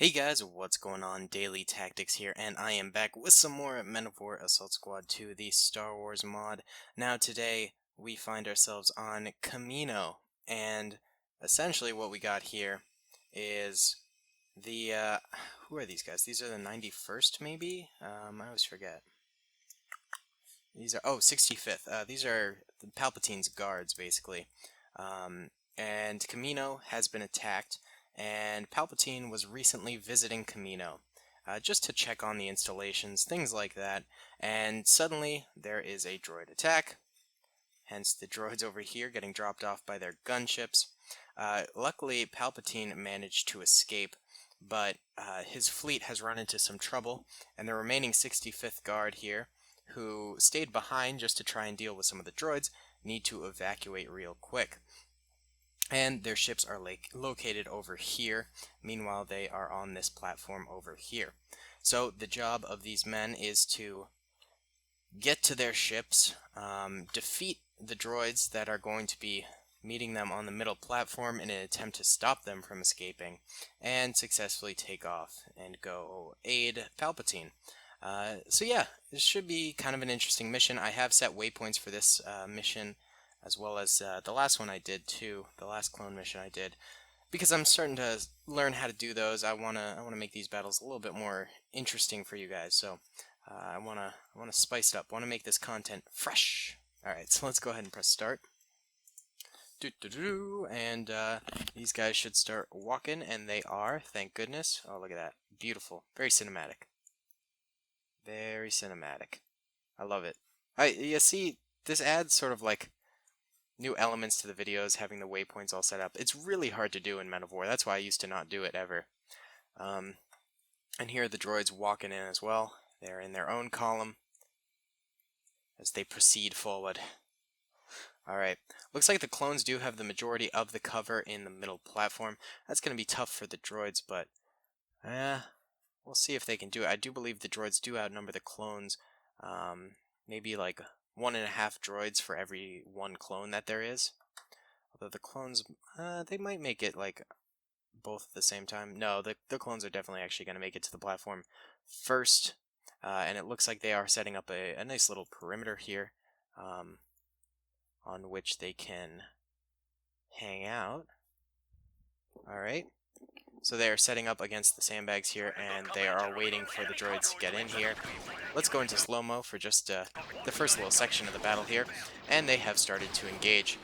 Hey guys, what's going on? Daley Tactics here, and I am back with some more Men of War Assault Squad 2, the Star Wars mod. Now today, we find ourselves on Kamino, and essentially what we got here is the, who are these guys? These are the 91st, maybe? I always forget. These are, oh, 65th. These are the Palpatine's guards, basically. And Kamino has been attacked, and Palpatine was recently visiting Kamino, just to check on the installations, things like that, and suddenly there is a droid attack, hence the droids over here getting dropped off by their gunships. Luckily, Palpatine managed to escape, but his fleet has run into some trouble, and the remaining 65th Guard here, who stayed behind just to try and deal with some of the droids, need to evacuate real quick. And their ships are located over here. Meanwhile, they are on this platform over here. So the job of these men is to get to their ships, defeat the droids that are going to be meeting them on the middle platform in an attempt to stop them from escaping, and successfully take off and go aid Palpatine. So yeah, this should be kind of an interesting mission. I have set waypoints for this mission, as well as the last one I did too, the last clone mission I did, because I'm starting to learn how to do those. I wanna make these battles a little bit more interesting for you guys. So I wanna spice it up. Want to make this content fresh. All right, so let's go ahead and press start. And these guys should start walking, and they are. Thank goodness. Oh, look at that, beautiful, very cinematic. Very cinematic. I love it. You see, this adds sort of like new elements to the videos, having the waypoints all set up. It's really hard to do in Men of War. That's why I used to not do it ever. And here are the droids walking in as well. They're in their own column as they proceed forward. Alright, looks like the clones do have the majority of the cover in the middle platform. That's going to be tough for the droids, but we'll see if they can do it. I do believe the droids do outnumber the clones. Maybe like 1.5 droids for every one clone that there is. Although the clones, they might make it like both at the same time. No, the clones are definitely actually going to make it to the platform first. And it looks like they are setting up a nice little perimeter here, on which they can hang out. Alright. So they are setting up against the sandbags here, and they are waiting for the droids to get in here. Let's go into slow-mo for just the first little section of the battle here, and they have started to engage.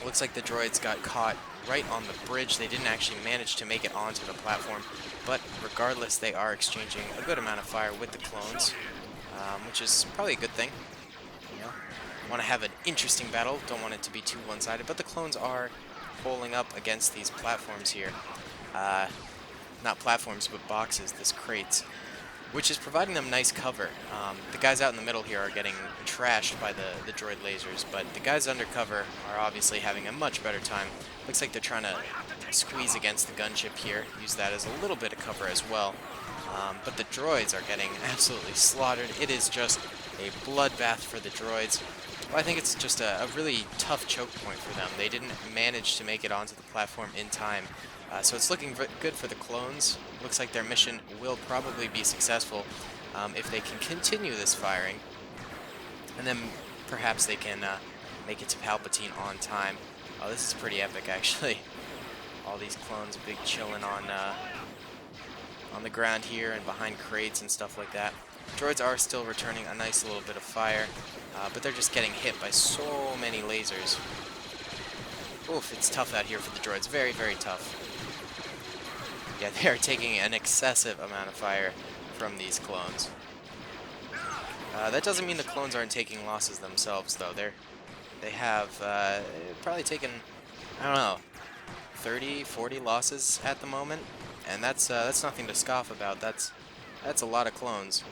Looks like the droids got caught right on the bridge. They didn't actually manage to make it onto the platform, but regardless, they are exchanging a good amount of fire with the clones, which is probably a good thing. You know, want to have an interesting battle, don't want it to be too one-sided, but the clones are holding up against these platforms here. Not platforms, but boxes, this crates, which is providing them nice cover. The guys out in the middle here are getting trashed by the droid lasers, but the guys undercover are obviously having a much better time. Looks like they're trying to squeeze against the gunship here, use that as a little bit of cover as well. But the droids are getting absolutely slaughtered. It is just a bloodbath for the droids. Well, I think it's just a really tough choke point for them. They didn't manage to make it onto the platform in time. So it's looking good for the clones. Looks like their mission will probably be successful if they can continue this firing. And then perhaps they can make it to Palpatine on time. Oh, this is pretty epic, actually. All these clones big chilling on the ground here and behind crates and stuff like that. Droids are still returning a nice little bit of fire, but they're just getting hit by so many lasers. Oof, it's tough out here for the droids. Very, very tough. Yeah, they are taking an excessive amount of fire from these clones. That doesn't mean the clones aren't taking losses themselves, though. They have probably taken, I don't know, 30, 40 losses at the moment, and that's nothing to scoff about. That's a lot of clones.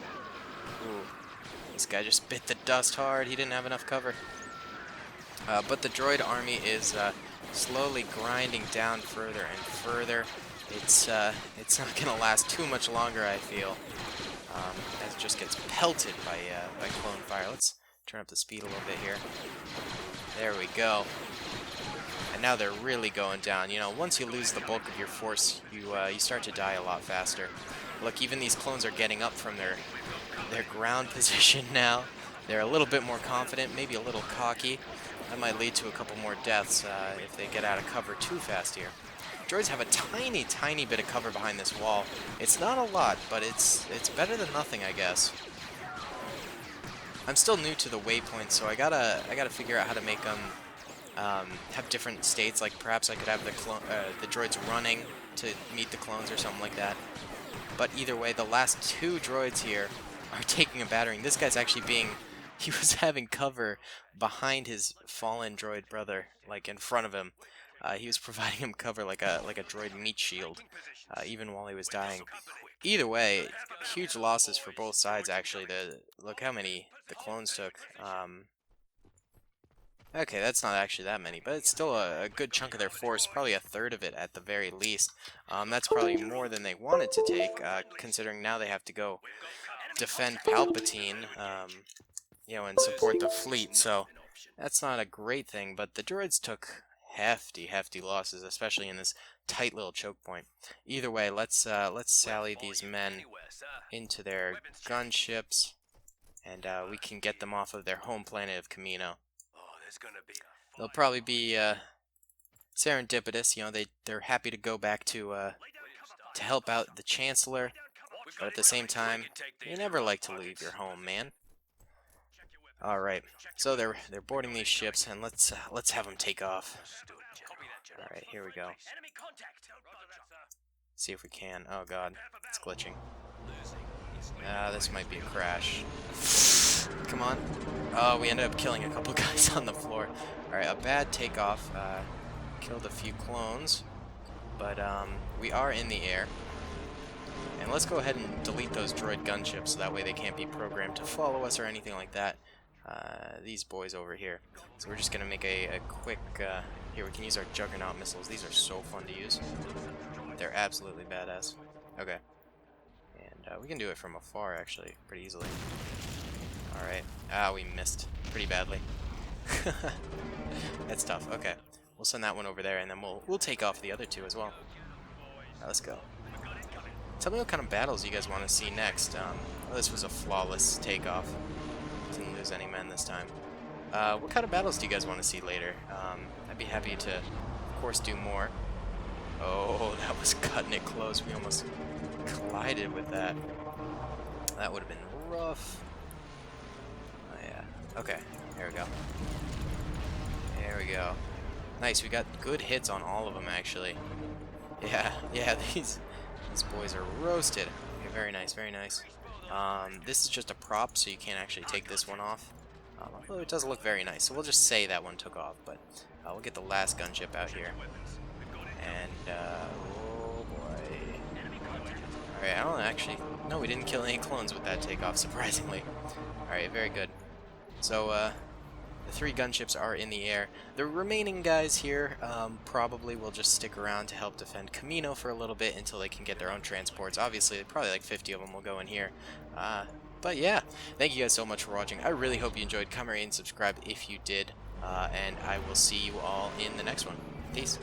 Ooh, this guy just bit the dust hard. He didn't have enough cover. But the droid army is slowly grinding down further and further. It's not going to last too much longer, I feel, as it just gets pelted by clone fire. Let's turn up the speed a little bit here. There we go. And now they're really going down. You know, once you lose the bulk of your force, you start to die a lot faster. Look, even these clones are getting up from their ground position now. They're a little bit more confident, maybe a little cocky. That might lead to a couple more deaths if they get out of cover too fast here. Droids have a tiny, tiny bit of cover behind this wall. It's not a lot, but it's better than nothing, I guess. I'm still new to the waypoints, so I gotta figure out how to make them have different states. Like perhaps I could have the droids running to meet the clones or something like that. But either way, the last two droids here are taking a battering. This guy's actually he was having cover behind his fallen droid brother, like in front of him. He was providing him cover like a droid meat shield, even while he was dying. Either way, huge losses for both sides, actually. Look how many the clones took. Okay, that's not actually that many, but it's still a good chunk of their force, probably a third of it at the very least. That's probably more than they wanted to take, considering now they have to go defend Palpatine, you know, and support the fleet. So that's not a great thing, but the droids took hefty losses, especially in this tight little choke point. Either way, let's sally these men into their gunships, and we can get them off of their home planet of Kamino. They'll probably be serendipitous, you know. They're happy to go back to help out the Chancellor, but at the same time, you never like to leave your home, man. All right, so they're boarding these ships, and let's have them take off. All right, here we go. See if we can. Oh god, it's glitching. This might be a crash. Come on. Oh, we ended up killing a couple guys on the floor. All right, a bad takeoff. Killed a few clones, but we are in the air. And let's go ahead and delete those droid gunships, so that way they can't be programmed to follow us or anything like that. These boys over here. So we're just going to make a quick... here, we can use our Juggernaut missiles. These are so fun to use. They're absolutely badass. Okay. And we can do it from afar, actually, pretty easily. Alright. We missed pretty badly. That's tough. Okay. We'll send that one over there, and then we'll take off the other two as well. Let's go. Tell me what kind of battles you guys want to see next. Well, this was a flawless takeoff. Didn't lose any men this time. What kind of battles do you guys want to see later? I'd be happy to, of course, do more. Oh, that was cutting it close. We almost collided with that. That would have been rough. Oh, yeah. Okay, there we go. There we go. Nice, we got good hits on all of them, actually. Yeah, these boys are roasted. Okay, very nice, very nice. This is just a prop, so you can't actually take this one off. Although it does look very nice, so we'll just say that one took off, but we'll get the last gunship out here. And, oh boy. Alright, I don't actually... No, we didn't kill any clones with that takeoff, surprisingly. Alright, very good. So, the 3 gunships are in the air. The remaining guys here probably will just stick around to help defend Kamino for a little bit until they can get their own transports. Obviously, probably like 50 of them will go in here. But yeah, thank you guys so much for watching. I really hope you enjoyed. Come here and subscribe if you did. And I will see you all in the next one. Peace.